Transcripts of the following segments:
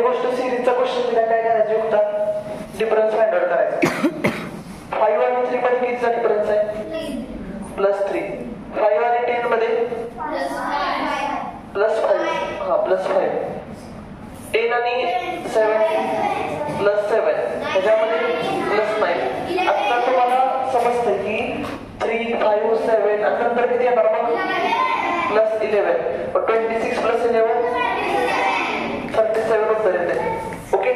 गोष्ट सिरीजचा क्वेश्चन दिला काय करायचं युक्ता डिफरन्स फाइंड आउट करायचा 5 आणि 3 मध्ये कितीचा डिफरन्स आहे +3 5 आणि 10 मध्ये +5 हा +5 10 आणि 7 +7 त्याच्यामध्ये +9 आता तुम्हाला समजतं की 3 5 7 आणि नंतर किती येणार मग +11 26 +11 37 उत्तर येते ओके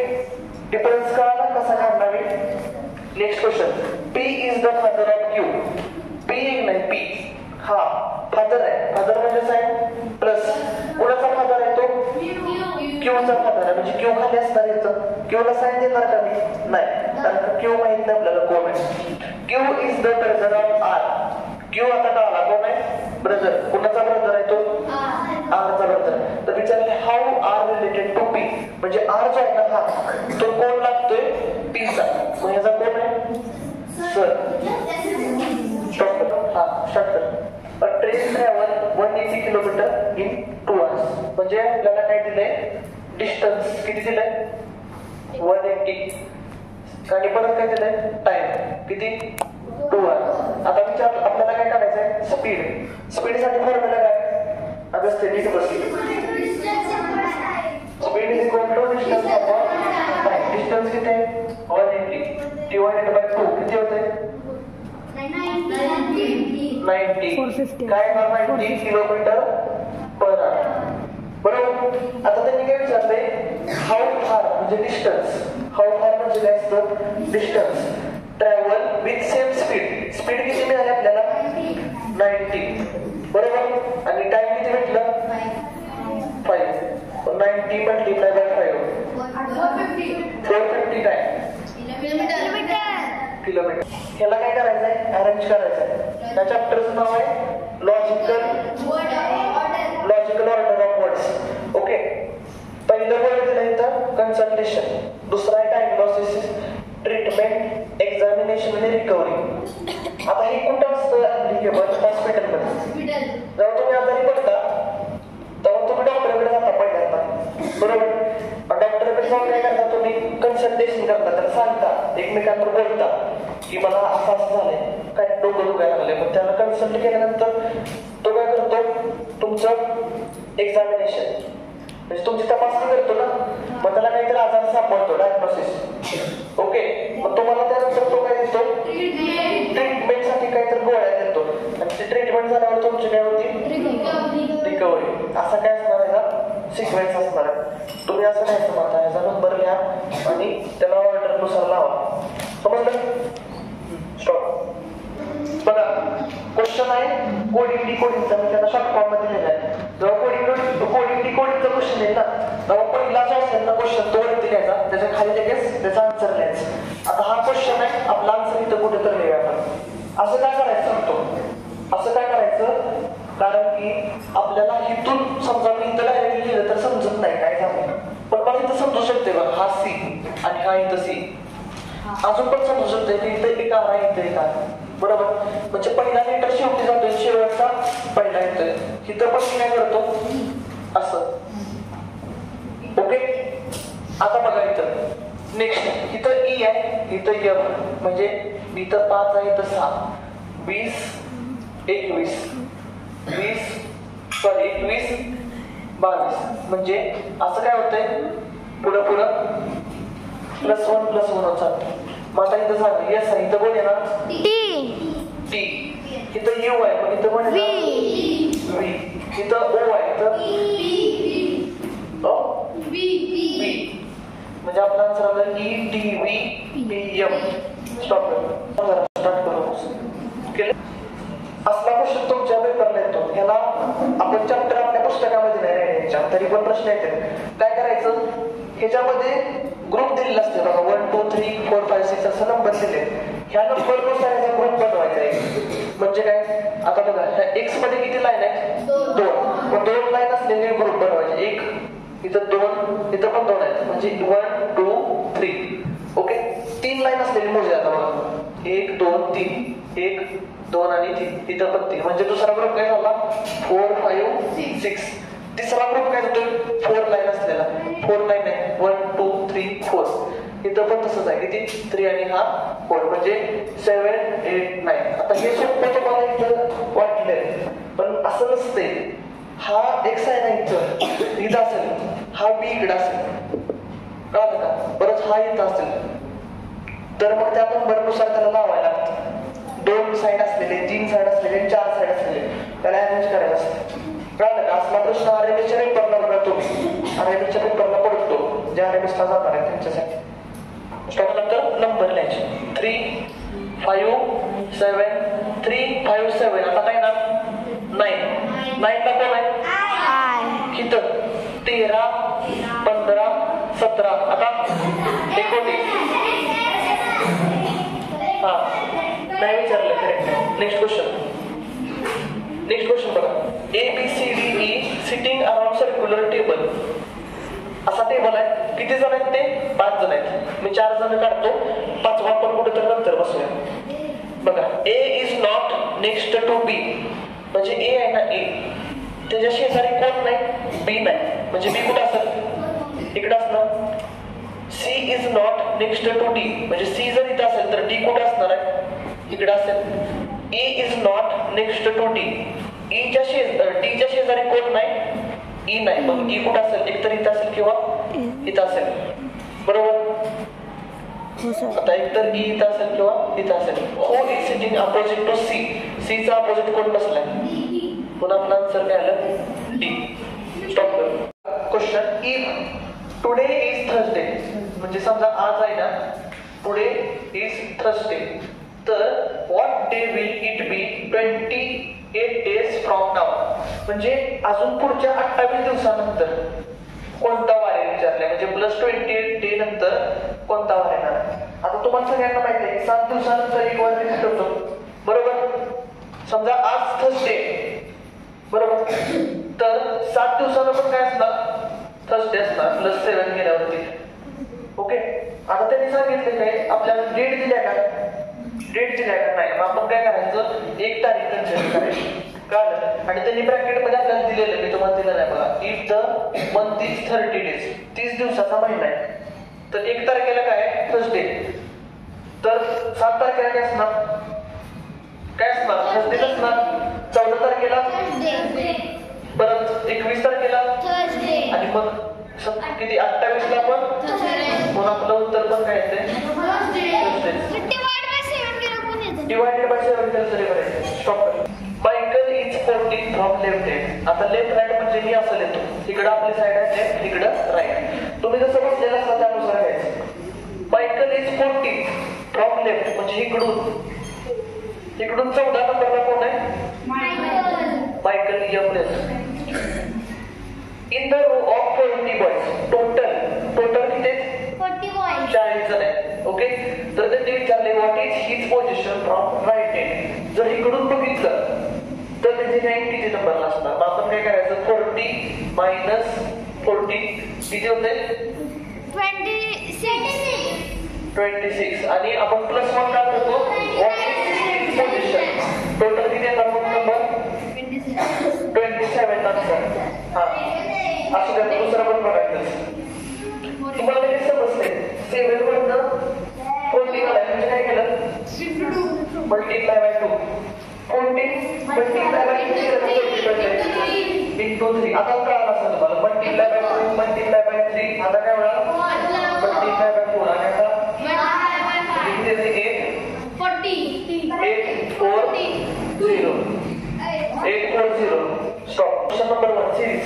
डिफरन्स कळाला कसा काढणार आहे next question P is the father of Q P एक नाही P हा फादर आहे फादर म्हणजे काय प्लस कोणाचा फादर आहे तो Qचा फादर आहे म्हणजे Q खाली असणार येतं Q ला साइन देणार का मी नाही कारण Q माहित नाही आपल्याला कोण आहे Q is the brother of R Q आता कळाला कोण आहे ब्रदर कोणाचा ब्रदर आहे तो R चा ब्रदर तर विचारले how are related to P म्हणजे R जो आहे ना हा तो कोण लागतोय P चा मग याचा कोण आहे सर हा स्टार्ट कर train travel 180 kilometre in 2 hours म्हणजे आपल्याला काय दिलंय डिस्टन्स किती दिलंय 180 आणि परत काय दिलंय टाइम किती 2 hours आता विचार आपल्याला काय करायचंय स्पीड साठी फॉर्म्युला काय अभ्यास ते नीट बसली speed is equal to distance upon time distance किती आहे 180 डिवाइडेड बाय 2 किती होते 90 काय 90 किलोमीटर पर आवर बरोबर आता त्यांनी काय विचारलंय हाऊ फार म्हणजे डिस्टन्स हाऊ फार म्हणजे काय असतं distance travel with same speed किती मिळाली आपल्याला 90 बरोबर आणि टाइम किती भेटलं 5 90 मल्टिप्लाय बाय 5 450 किलोमीटर ह्याला काय करायचंय अरेंज करायचंय त्या चॅप्टरचं नाव आहे logical order of words okay पहिलं वर्ड दिलं इथं कन्सल्टेशन दुसरा आहे डायग्नोसिस ट्रीटमेंट एक्झामिनेशन आणि रिकव्हरी आता हे कुठं असतं ऍप्लिकेबल हॉस्पिटलमध्ये जेव्हा तुम्ही आजारी पडता तेव्हा तुम्ही डॉक्टरकडे जाता पहिल्यांदा बरोबर डॉक्टरकडे जाऊन काय करता तुम्ही कन्सल्टेशन करता त्याला सांगता एकमेकांवर बोलता की मला असं झालंय काय डोकं दुखायला लागलंय मग त्याला कन्सल्ट केल्यानंतर तो काय करतो तुमचं एक्झामिनेशन म्हणजे तुमची तपासणी करतो ना मग त्याला काहीतरी आजार सापडतो डायग्नोसिस ओके मग तुम्हाला त्यानंतर तो काय देतो ट्रीटमेंटसाठी काहीतरी गोळ्या देतो आणि ते ट्रीटमेंट झाल्यावर तुमची काय होती रिकव्हरी असा काय असणार आहे का सिक्वेन्स असणार आहे तुम्ही असं नाही समजता याचा नंबर घ्या आणि त्याला ऑर्डरनुसार लावा समजलं स्टॉप बघा क्वेश्चन आहे कोडिंग डिकोडिंगचा मी त्याला शॉर्ट फॉर्म मध्ये लिहिला आहे जेव्हा कोडिंग डिकोडिंगचा क्वेश्चन आहे ना तेव्हा पहिला जो असेल ना क्वेश्चन तो वरती घ्यायचा त्याच्या खाली लगेच त्याचा आन्सर लिहायचा आता हा क्वेश्चन आहे आपला आन्सर इथं कुठे तर लिहूया आपण असं काय करायचं सांगतो असं काय करायचं कारण की आपल्याला इथून समजा मी इथं डायरेक्ट लिहिलं तर समजत नाही काय झालं पण मला इथं समजू शकते बघ हा सी आणि हा इथं सी अजून पण समजू शकते की इथं एक आर आहे इथं एक आर बरोबर म्हणजे पहिला लेटर शेवटी जातोय शेवटचा पहिला येतोय इथं पण मी काय करतो असं ओके आता बघा इथं नेक्स्ट इथं ई आहे इथं एफ म्हणजे इथं 5 आहे इथं 6 20 21 22 म्हणजे असं काय होतंय पुढं +1 होता मग आता इथं सांगा येस आहे इथं कोण येणार टी इथं यू आहे मग इथं कोण येणार व्ही इथं ओ आहे इथं बी म्हणजे आपला आन्सर आला ETVPM स्टॉप स्टार्ट करू असला क्वेश्चन तुमच्या पेपरला येतो ह्याला आपण चॅप्टर आपल्या पुस्तकामध्ये नाही राहायच्या तरी पण प्रश्न येते काय करायचं ह्याच्यामध्ये ग्रुप दिलेला असते बघा 1 2 3 4 5 6 असं नंबर दिले ह्या नंबरनुसार याचा ग्रुप बनवायचा आहे म्हणजे काय आता बघा ह्या एक्स मध्ये किती लाईन आहे 2 मग 2 लाईन असलेले ग्रुप बनवायचे एक इथं 2 इथं पण 2 आहेत म्हणजे 1 2 3 ओके 3 लाईन असलेली मोजे आता बघा 1 2 3 1 2 आणि 3 इथं पण 3 म्हणजे दुसरा ग्रुप काय झाला 4 5 6 तिसरा ग्रुप काय होतो 4 लाईन असलेला 4 लाईन आहे 1 किती 3 आणि हा 4 म्हणजे 7 8 9. आता हे सोपं तुम्हाला इथं वाटलं पण असं नसते. हा एक्स आहे ना इथं असेल, हा बी इकडं असेल, कळलं का? परत हा इथं असेल तर मग त्या नंबरनुसार त्याला लावायला लागतं. 2 साईड असलेले, 3 साईड असलेले, 4 साईड असलेले त्याला अरेंज करायला असतं, कळलं का? असला प्रश्न आरएमएसच्या पेपरला बघा तुम्ही, आरएमएसच्या पेपरला पडतो जे आरएमएसला जाणार आहे त्यांच्यासाठी. नंतर नंबर लिहायचे 3 5 7 3 5 7. आता काय ना 9 ला कोण आहे इथं 13 15 17. आता 19. हा नाही विचारलं, करेक्ट. नेक्स्ट क्वेश्चन बघा. ABCDE sitting around circular table. असा टेबल आहे. किती जण आहेत ते? 5 जण आहेत. मी 4 जण काढतो, 5वा आपण कुठेतरी नंतर बसूया. बघा A is not next to B. म्हणजे A आहे ना, A त्याच्या शेजारी कोण नाही? B नाही. म्हणजे B कुठं असेल? इकडं असणार. C is not next to D. म्हणजे C जर इथं असेल तर D कुठं असणार आहे? इकडं असेल. E is not next to D. D च्या शेजारी कोण नाही? E नाही. मग E कुठं असेल? एक तर इथं असेल किंवा इथं असेल, बरोबर? आता एक तर E इथं असेल किंवा इथं असेल. Who is sitting opposite to C? C चा अपोजिट कोण बसलाय? पुन्हा आपला आन्सर काय आलं? D. स्टॉप करू. Question. If today is Thursday, म्हणजे समजा आज आहे ना, टुडे इज थर्सडे, तर what day will it be 28 days from now. म्हणजे अजून पुढच्या 28 दिवसानंतर कोणता वार आहे विचारलाय. म्हणजे +28 डे नंतर कोणता वार येणार. आता तुम्हाला सगळ्यांना माहिती आहे 7 दिवसानंतर एक वार रिपीट होतो, बरोबर? समजा आज थर्सडे, बरोबर, तर 7 दिवसानं पण काय असणार? थर्सडे असणार, +7 गेल्यावरती. ओके. आता त्यांनी सांगितले काय आपल्याला डेट दिल्या का? डेट दिल्या का? नाही. मग आपण काय करायचं? 1 तारीख कन्सिडर करायची, कळलं? आणि त्यांनी ब्रॅकेटमध्ये आपल्याला दिलेलं, मी तुम्हाला दिलं नाही बघा. If the month is 30 days, 30 दिवसाचा महिना आहे, तर 1 तारखेला काय आहे? थर्सडे. तर 7 तारखेला काय असणार? थर्सडे असणार. 14 तारखेला, परत 21 तारखेला, आणि मग किती 28 ला पण. मग आपलं उत्तर पण काय येते? डिवायडेड बाय 7 तरी करायचं. स्टॉप कर. Michael is 14 from left hand. आता लेफ्ट राईट म्हणजे मी असं लिहितो, इकडं आपली साईड आहे लेफ्ट, इकडं राईट. तुम्ही जसं बसलेलं असला त्यानुसार घ्यायचं. मायकल इज 14 फ्रॉम लेफ्ट म्हणजे इकडून 14 नंबरला कोण आहे? मायकल यम. In the row of 40 boys, total किती? 40 जण आहेत. ओके. तर त्यांनी विचारले what is his position from right hand. जर इकडून बघितलं तर त्याचे 90 नंबरला असणार. मग आपण काय करायचं? 40 मायनस 40 किती होते? 26. आणि आपण +1 काय करतो? What is his position. Total किती येणार मग नंबर? 27 आन्सर. हा असं काय दुसरं पण बघायचं. तुम्हाला हे समजते 7 वरनं 14 आलाय म्हणजे काय केलं? Multiply by 2. 14 multiply by 2 into 3. आता कळालं असेल तुम्हाला. Multiply by 2 multiply by 3. आता काय होणार? Multiply by 4. आणि आता 840. Stop. Question number 1 series.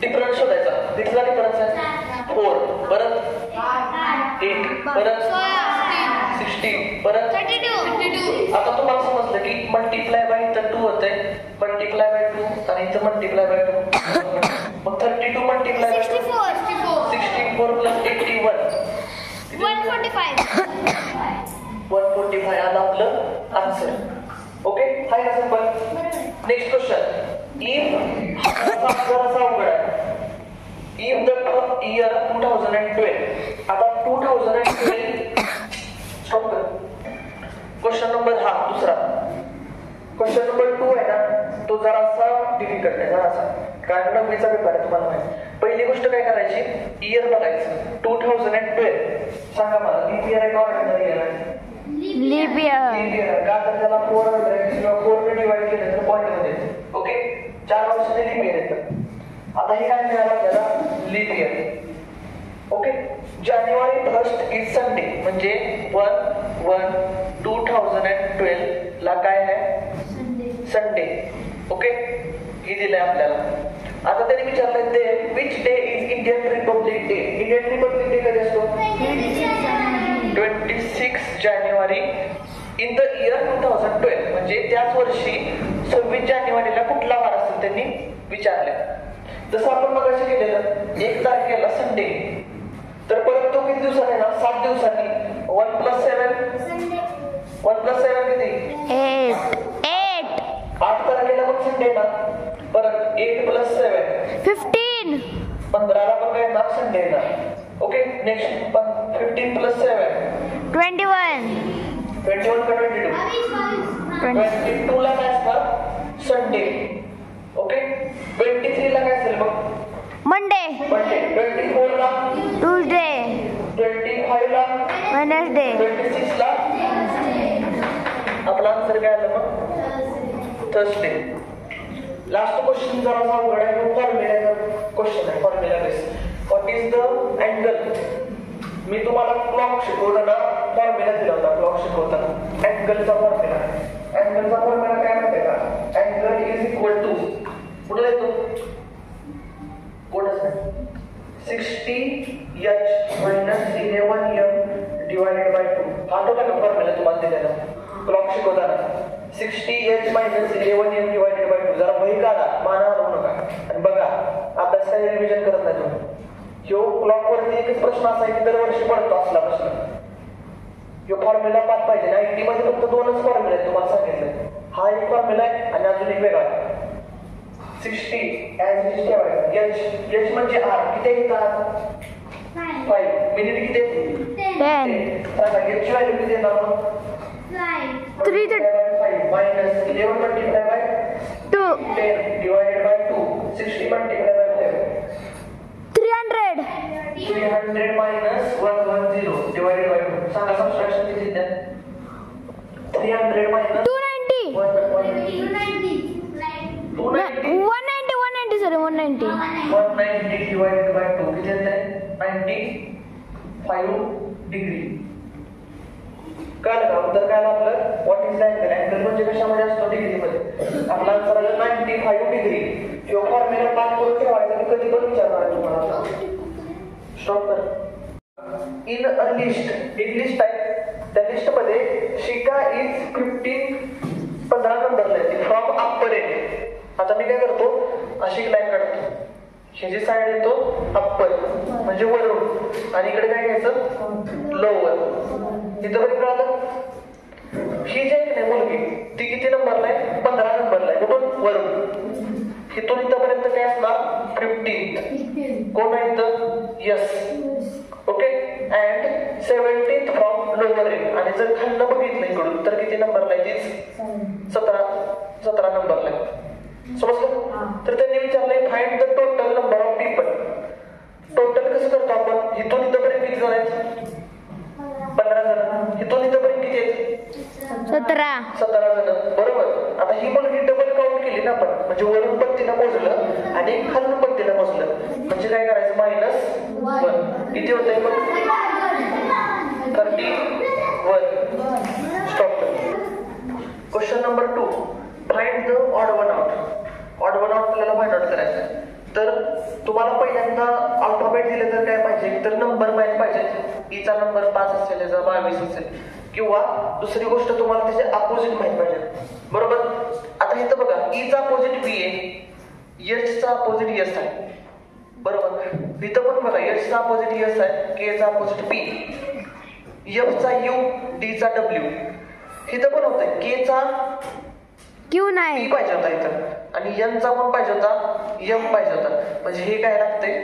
Difference शोधायचा. कितीचा डिफरन्स आहे? 4. परत 8, परत 16, परत 32. आता तुम्हाला समजलं की मल्टिप्लाय बाय इथं 2 होतंय, मल्टिप्लाय बाय 2 आणि इथं मल्टिप्लाय बाय 2. मग 32 मल्टिप्लाय बाय 64 प्लस 81 145 आलं आपलं आन्सर. ओके. हाय का सिंपल? Next question. इफ जरासा अवघड आहे. If the year 2012. आता 2012 स्टॉप कर. क्वेश्चन नंबर हा दुसरा. क्वेश्चन नंबर 2 आहे ना, तो जरासा डिफिकल्ट आहे, जरासा. कारण 9वीचा पेपर आहे तुम्हाला माहिती. पहिली गोष्ट काय करायची, इयर बघायचं 2012. सांगा मला लीप इयर आहे का ऑर्डिनरी इयर आहे? Leap year. का तर त्याला 400 किंवा 4 ने डिवाइड केलं तर पॉईंट मध्ये. ओके, 4 वर्षाचे लीप इयर येतं. आता हे काय मिळालं आपल्याला, लीप इयर. ओके, जानेवारी 1 इज संडे म्हणजे 1/1/2012 ला काय आहे, संडे. ओके, हे दिलंय आपल्याला. आता त्यांनी विचारलंय ते which day is Indian Republic day. Indian Republic day कधी असतो, 26 जानेवारी इन द इयर 2012. म्हणजे त्याच वर्षी 26 जानेवारीला कुठला वार असेल त्यांनी विचारलं. जसं आपण मगाशी केलेलं 1 तारखेला संडे, तर परत तो किती दिवसांनी ना, 7 दिवसांनी. 1 + 7 किती, 8. 8 तारखेला पण संडे ना. परत 8 + 7 15. 15ला पण काय ना, संडे ना. Okay, next 15 + 7 21. 21 का 22? 22 ला काय असणार, संडे. ओके, 23 ला काय असेल मग, मंडे. 24 ला ट्यूजडे. 25 ला वेडनेसडे. 26 ला आपला आन्सर काय आलं मग, थर्सडे. लास्ट क्वेश्चन जरा अवघड आहे, फॉर्म्युला क्वेश्चन आहे, formula base. What is the angle. मी तुम्हाला क्लॉक शिकवताना फॉर्म्युला दिला होता, क्लॉक शिकवताना अँगलचा फॉर्म्युला. अँगलचा फॉर्म्युला काय माहिती का, अँगल इज इक्वल टू, कुठे येतो, कोणच नाही, 60h - 11m डिवायडेड बाय 2. आठवला का फॉर्म्युला तुम्हाला दिलेला क्लॉक शिकवताना, 60h - 11m डिवायडेड बाय 2. जरा वही काढा, माना आणू नका आणि बघा, अभ्यास काही रिव्हिजन करत नाही तुम्ही. ह्यो क्लॉक वरती एकच प्रश्न असा आहे की दरवर्षी पडतो असला प्रश्न. ह्यो फॉर्म्युला पाठ पाहिजे. 90 मध्ये फक्त 2च फॉर्म्युला आहेत तुम्हाला सांगितलं. हा एक फॉर्म्युला आहे आणि अजून एक वेगळा आहे. 60 ॲज इट इज ठेवायचं. एच म्हणजे आर, किती येतात, 5. मिनिट किती, 10. सांगा एचची व्हॅल्यू किती येणार मग, 3 to 5 minus 11 multiply by 2. 10 divided by 2. 60 multiply by 11, 300. 300 minus 110 divided by 2. सांगा सबट्रॅक्शन किती द्या, 300 मायनस 290. 190. 190 सॉरी 190. 190 डिवायडेड बाय 2 किती येते, 95 डिग्री. कळलं का, उत्तर काय आपलं, what is the angle. Angle म्हणजे कशामध्ये असतो, डिग्रीमध्ये. आपला आन्सर आला 95 डिग्री. ह्यो फॉर्म्युला पाठ करून ठेवायचा, मी कधी पण विचारणार आहे तुम्हाला. स्टॉप कर. इन अ लिस्ट, एक लिस्ट आहे, त्या लिस्ट मध्ये शिका इज 15 नंबरला येते फ्रॉम अप्पर एंड. आता मी काय करतो, अशी एक लाईन काढतो, ही जी साईड येतो अप्पर म्हणजे वरून, आणि इकडे काय घ्यायचं, लोअर. इथं पण कळालं, ही जी आहे नाही मुलगी, ती किती नंबरला आहे, 15 नंबरला आहे. कुठून, वरून. इथून इथपर्यंत काय असणार, 15th. कोण आहे इथं, yes. Okay, and 17th from lower end. आणि जर खाल्लं बघितलं इकडून तर किती नंबरला आहे, तीच 17 नंबरला आहे. समजलं. तर त्यांनी विचारलंय find the total number of people. Total कसं करतो आपण, इथून इथपर्यंत किती जण आहेत, 15 जण. इथून इथपर्यंत किती आहेत, 17 जण. बरोबर. आता ही मुलगी डबल काउंट केली ना आपण, म्हणजे वरून पत्तीला मोजलं आणि खालून पत्तीला मोजलं, म्हणजे काय करायचं, -1. किती होतंय मग, 31. Stop. Question number 2, find the odd one out. Odd one out आपल्याला फाइंड आउट करायचं. तर तुम्हाला पहिल्यांदा अल्फाबेट दिले तर काय पाहिजे, तर नंबर माहित पाहिजे. ईचा नंबर 5 असेल, याचा 22 असेल. किंवा दुसरी गोष्ट तुम्हाला त्याचे अपोजिट माहित पाहिजे. बरोबर. आता इथं बघा, ईचा अपोजिट बी आहे, एचचा अपोजिट एस आहे. बरोबर. इथं पण बघा, एचचा अपोजिट एस आहे, केचा अपोजिट पी, एफचा यू, डीचा डब्ल्यू. इथं पण होतंय, केचा क्यू नाही पी पाहिजे होता इथं, आणि एनचा पण पाहिजे होता, एम पाहिजे होता. म्हणजे हे काय लागतंय,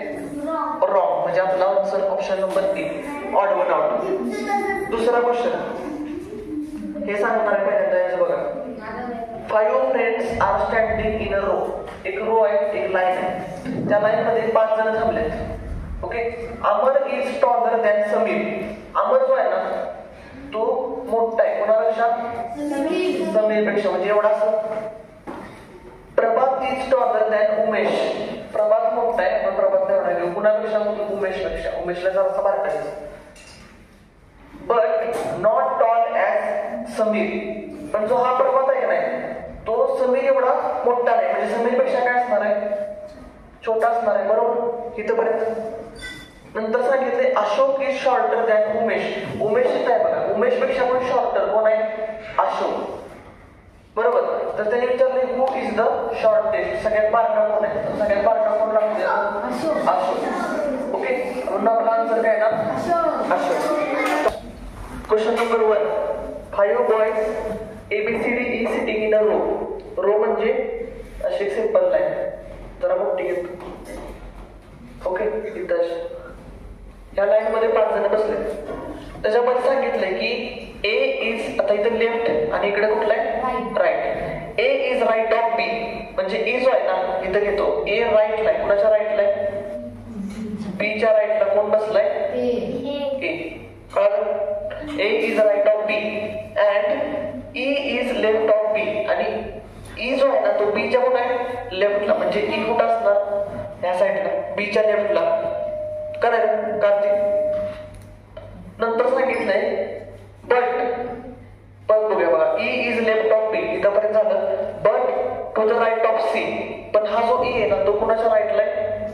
रॉंग. म्हणजे आपला answer option number 3, odd one out. दुसरा क्वेश्चन हे सांगणार आहे पहिल्यांदा, याचं बघा. 5 friends are standing in a row. एक रो आहे, एक लाईन आहे. त्या लाईन मध्ये 5 जण थांबलेत. Okay, Amar is taller than Sameer. Amar जो आहे ना तो मोठा आहे कोणापेक्षा? समीरपेक्षा, म्हणजे एवढा असं. प्रभात इज टॉलर दॅन उमेश. प्रभात मोठा आहे पण प्रभात एवढा आहे. कुणापेक्षा? उमेशपेक्षा. उमेशला जरासा बारका आहे. But not tall as Sameer. पण जो हा प्रभात आहे का नाही तो समीर एवढा मोठा नाही, म्हणजे समीरपेक्षा काय असणार आहे? छोटा असणार आहे. बरोबर इथपर्यंत. नंतर सांगितले Ashok is shorter than Umesh. Umesh इथं आहे बघा, उमेशपेक्षा पण शॉर्टर कोण आहे? अशोक. बरोबर. तर त्याने विचारले हु इज द शॉर्टेस्ट. सगळ्यात बारका कोण आहे? तर सगळ्यात बारका कोण लागते? अशोक. ओके, म्हणून आपला आन्सर काय ना? Ashok. Question number 1. 5 boys ABCD is sitting in a row. Row म्हणजे अशी सिंपल लाईन. जरा मोठी घेतो. ओके, इथं या लाईन मध्ये 5 जण बसले. त्याच्यामध्ये सांगितलंय की ए इज, आता इथं लेफ्ट आणि इकडे कुठला आहे? Right. A is right of B. म्हणजे ए जो आहे ना इथं घेतो. ए राईटला आहे. कुणाच्या राईटला आहे? बीच्या राईटला कोण बसलाय? ए. कळलं? A is right of B and E is left of B. आणि E जो आहे ना तो B च्या कुठे आहे? लेफ्टला. म्हणजे E कुठं असणार? ह्या साईडला, B च्या लेफ्टला. करेक्ट कार्तिक. नंतर सांगितलंय पण बघूया बघा, E is left of B इथपर्यंत झालं. But to the right of C. पण हा जो E आहे ना तो कुणाच्या राईटला आहे?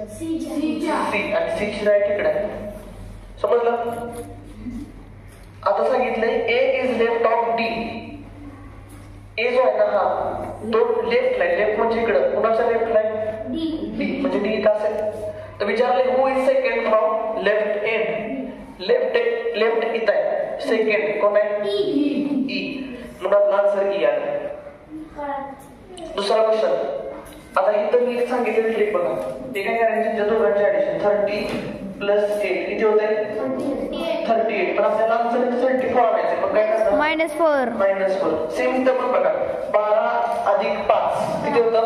C. आणि C ची राईट इकडे आहे. समजलं? आता सांगितलंय ए इज लेफ्ट ऑफ डी. ए जो आहे ना हा तो लेफ्टला आहे. लेफ्ट म्हणजे इकडं. कुणाच्या लेफ्टला आहे? डी. म्हणजे डी इथं असेल. तर विचारले who is second from left end. Left इथं आहे. सेकंड कोण आहे? ई. म्हणून आपला आन्सर ई आला. दुसरा क्वेश्चन. आता इथं मी सांगितलेलं ट्रिक बघा. ते काय करायचं? दोघांचे ऍडिशन 30 प्लस 8 किती होते? 38. पण आपल्याला आन्सर 34 आणायचं. मग काय करणार? -4. सेम इथं पण बघा. 12 अधिक 5 किती होतं?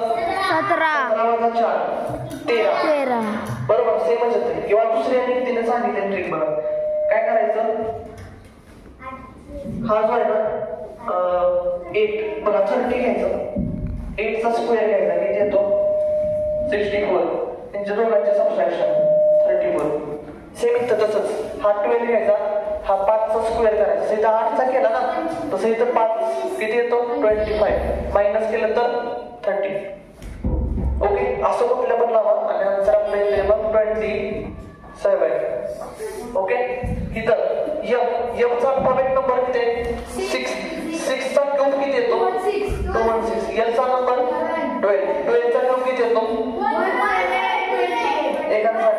17 वजा 4 13. बरोबर सेमच येते. किंवा दुसरी आणि तिने सांगितलेली ट्रिक बघा. काय करायचं? हा जो आहे ना 8 बघा 30 घ्यायचं. 8 चा स्क्वेअर घ्यायचा. किती येतो? 64. त्यांच्या दोघांचे सबट्रॅक्शन 34. सेम इथं तसंच. हा 12 घ्यायचा. हा 5 चा स्क्वेअर करायचा. इथं 8 चा केला ना तसं इथं 5 किती येतो? 25. मायनस केलं तर 30. ओके, असं कुठलं पण लावा आणि आन्सर आपल्या इथे मग 27. ओके, इथं एम चा अल्फाबेट नंबर किती आहे? 6 चा क्यूब किती येतो? 216. एल चा नंबर 12 चा क्यूब किती येतो? एक आन्सर